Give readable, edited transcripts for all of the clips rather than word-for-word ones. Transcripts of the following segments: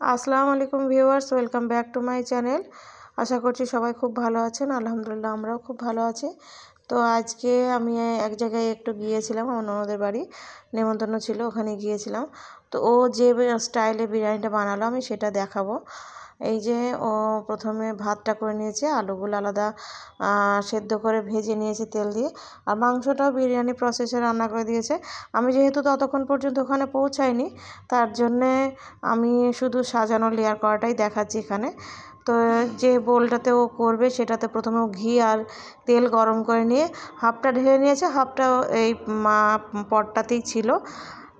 আসসালামু আলাইকুম viewers, welcome back to my channel. আশা করছি সবাই খুব ভালো আছেন। আলহামদুলিল্লাহ আমরাও খুব ভালো আছি। তো আজকে আমি এক জায়গায় একটু গিয়েছিলাম, আমার ননদের বাড়ি নেমন্তন্ন ছিল, ওখানে গিয়েছিলাম। তো ও যে স্টাইলে বিরিয়ানিটা বানালো আমি সেটা দেখাবো। এই যে ও প্রথমে ভাতটা করে নিয়েছে, আলুগুলো আলাদা সেদ্ধ করে ভেজে নিয়েছে তেল দিয়ে, আর মাংসটাও বিরিয়ানি প্রসেসে রান্না করে দিয়েছে। আমি যেহেতু ততক্ষণ পর্যন্ত ওখানে পৌঁছাইনি, তার জন্যে আমি শুধু সাজানো লেয়ার করাটাই দেখাচ্ছি এখানে। তো যে বোলটাতে ও করবে সেটাতে প্রথমে ও ঘি আর তেল গরম করে নিয়ে হাফটা ঢেলে নিয়েছে, হাফটা এই পটটাতেই ছিল।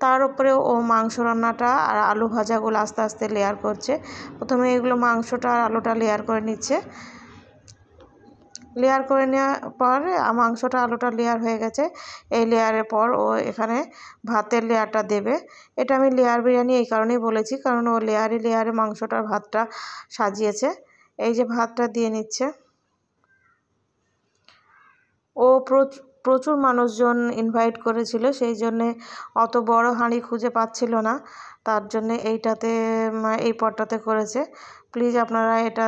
তার উপরে ও মাংস রান্নাটা আর আলু ভাজাগুলো আস্তে আস্তে লেয়ার করছে। প্রথমে এগুলো মাংসটা আর আলুটা লেয়ার করে নিচ্ছে। লেয়ার করে নেওয়ার পর মাংসটা আলুটা লেয়ার হয়ে গেছে। এই লেয়ারের পর ও এখানে ভাতের লেয়ারটা দেবে। এটা আমি লেয়ার বিরিয়ানি এই কারণেই বলেছি, কারণ ও লেয়ারে লেয়ারে মাংসটার ভাতটা সাজিয়েছে। এই যে ভাতটা দিয়ে নিচ্ছে। ও প্রচুর মানুষজন ইনভাইট করেছিল, সেই জন্যে অত বড় হাঁড়ি খুঁজে পাচ্ছিল না, তার জন্যে এইটাতে এই পটটাতে করেছে। প্লিজ আপনারা এটা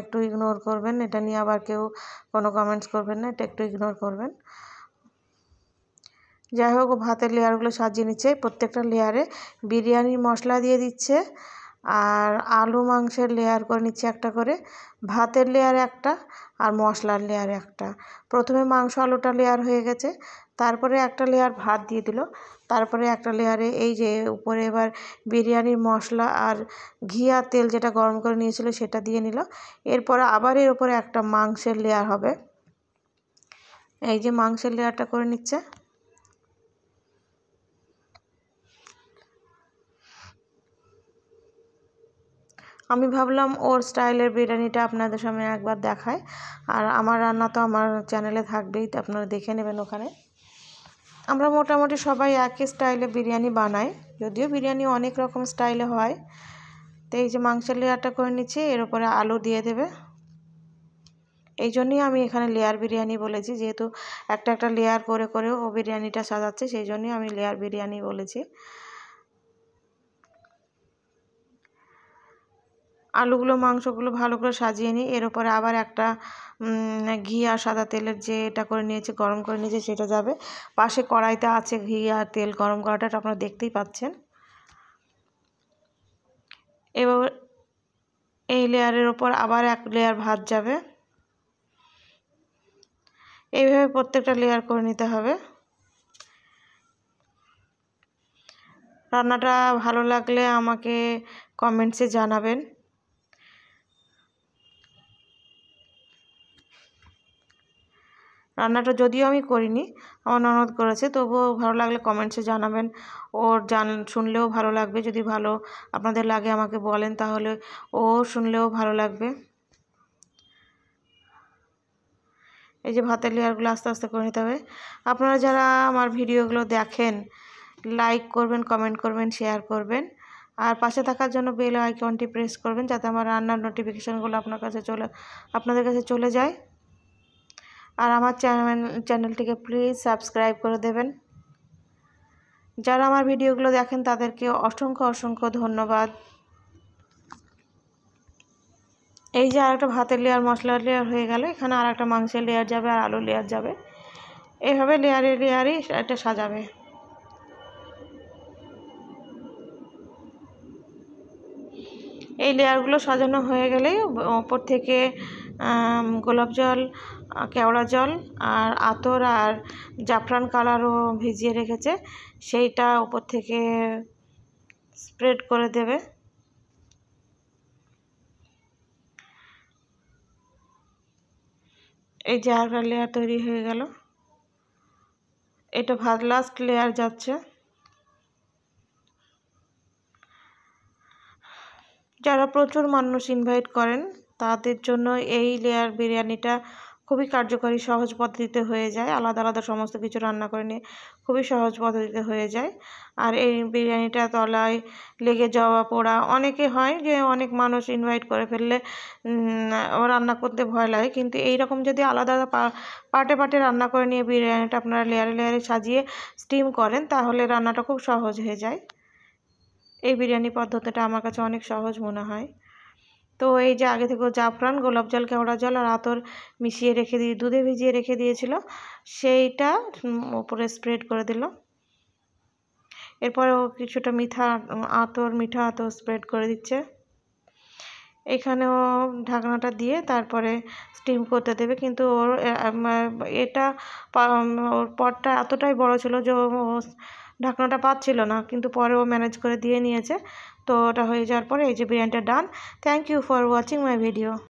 একটু ইগনোর করবেন, এটা নিয়ে আবার কেউ কোনো কমেন্টস করবেন না, এটা একটু ইগনোর করবেন। যাই হোক, ভাতের লেয়ারগুলো সাজিয়ে নিচ্ছে। প্রত্যেকটা লেয়ারে বিরিয়ানির মশলা দিয়ে দিচ্ছে, আর আলু মাংসের লেয়ার করে নিচ্ছে একটা করে, ভাতের লেয়ার একটা আর মশলার লেয়ার একটা। প্রথমে মাংস আলুটা লেয়ার হয়ে গেছে, তারপরে একটা লেয়ার ভাত দিয়ে দিল, তারপরে একটা লেয়ারে এই যে উপরে এবার বিরিয়ানির মশলা আর ঘি আর তেল যেটা গরম করে নিয়েছিল সেটা দিয়ে নিল। এরপরে আবার এর উপরে একটা মাংসের লেয়ার হবে। এই যে মাংসের লেয়ারটা করে নিচ্ছে। আমি ভাবলাম ওর স্টাইলের বিরিয়ানিটা আপনাদের সামনে একবার দেখায়, আর আমার রান্না তো আমার চ্যানেলে থাকবেই, তো আপনারা দেখে নেবেন ওখানে। আমরা মোটামুটি সবাই একই স্টাইলে বিরিয়ানি বানাই, যদিও বিরিয়ানি অনেক রকম স্টাইলে হয়। তো এই যে মাংসের লেয়ারটা করে নিচ্ছি, এর উপরে আলু দিয়ে দেবে। এই জন্যই আমি এখানে লেয়ার বিরিয়ানি বলেছি, যেহেতু একটা একটা লেয়ার করে করে ও বিরিয়ানিটা সাজাচ্ছে, সেই জন্যই আমি লেয়ার বিরিয়ানি বলেছি। আলুগুলো মাংসগুলো ভালো করে সাজিয়ে নিই। এর উপরে আবার একটা ঘি আর সাদা তেলের যে এটা করে নিয়েছে, গরম করে নিয়েছে, সেটা যাবে। পাশে কড়াইতে আছে ঘি আর তেল গরম করাটা, আপনারা দেখতেই পাচ্ছেন। এবার এই লেয়ারের ওপর আবার এক লেয়ার ভাত যাবে। এইভাবে প্রত্যেকটা লেয়ার করে নিতে হবে। রান্নাটা ভালো লাগলে আমাকে কমেন্টসে জানাবেন। রান্নাটা যদিও আমি করিনি, আমার ননদ করেছে, তবুও ভালো লাগলে কমেন্টসে জানাবেন। ওর শুনলেও ভালো লাগবে, যদি ভালো আপনাদের লাগে আমাকে বলেন, তাহলে ও শুনলেও ভালো লাগবে। এই যে ভাতের লেয়ারগুলো আস্তে আস্তে করে নিতে হবে। আপনারা যারা আমার ভিডিওগুলো দেখেন, লাইক করবেন, কমেন্ট করবেন, শেয়ার করবেন, আর পাশে থাকার জন্য বেল আইকনটি প্রেস করবেন, যাতে আমার রান্নার নোটিফিকেশানগুলো আপনাদের কাছে চলে যায়। আর আমার চ্যানেলটিকে প্লিজ সাবস্ক্রাইব করে দেবেন। যারা আমার ভিডিওগুলো দেখেন তাদেরকে অসংখ্য অসংখ্য ধন্যবাদ। এই যে আরেকটা ভাতের লেয়ার, মশলার লেয়ার হয়ে গেল, এখানে আর একটা মাংসের লেয়ার যাবে আর আলুর লেয়ার যাবে। এইভাবে লেয়ারে লেয়ারই এটা সাজাবে। এই লেয়ারগুলো সাজানো হয়ে গেলেই ওপর থেকে গোলাপ জল, কেওড়া জল আর আতর আর জাফরান কালারও ভিজিয়ে রেখেছে, সেইটা ওপর থেকে স্প্রেড করে দেবে। এই যে আর লেয়ার তৈরি হয়ে গেল, এটা ভাত লাস্ট লেয়ার যাচ্ছে। যারা প্রচুর মানুষ ইনভাইট করেন তাদের জন্য এই লেয়ার বিরিয়ানিটা খুবই কার্যকরী, সহজ পদ্ধতিতে হয়ে যায়। আলাদা আলাদা সমস্ত কিছু রান্না করে নিয়ে খুবই সহজ পদ্ধতিতে হয়ে যায়। আর এই বিরিয়ানিটা তলায় লেগে যাওয়া পোড়া অনেকে হয়, যে অনেক মানুষ ইনভাইট করে ফেললে রান্না করতে ভয় লাগে, কিন্তু এই রকম যদি আলাদা পার্টে পার্টে রান্না করে নিয়ে বিরিয়ানিটা আপনারা লেয়ারে লেয়ারে সাজিয়ে স্টিম করেন, তাহলে রান্নাটা খুব সহজ হয়ে যায়। এই বিরিয়ানি পদ্ধতিটা আমার কাছে অনেক সহজ মনে হয়। তো এই যে আগে থেকে জাফরান, গোলাপ জল, কেওড়া জল আর আতর মিশিয়ে রেখে দিয়ে দুধে ভিজিয়ে রেখে দিয়েছিল, সেইটা উপরে স্প্রেড করে দিল। এরপরেও কিছুটা মিঠা আতর স্প্রেড করে দিচ্ছে। এখানেও ঢাকনাটা দিয়ে তারপরে স্টিম করতে দেবে, কিন্তু ওর ওর পটটা এতটাই বড় ছিল যে ঢাকনাটা পাচ্ছিল না, কিন্তু পরে ও ম্যানেজ করে দিয়ে নিয়েছে। তো ওটা হয়ে যাওয়ার পরে এই যে বিরিয়ানিটা done. Thank you for watching my video.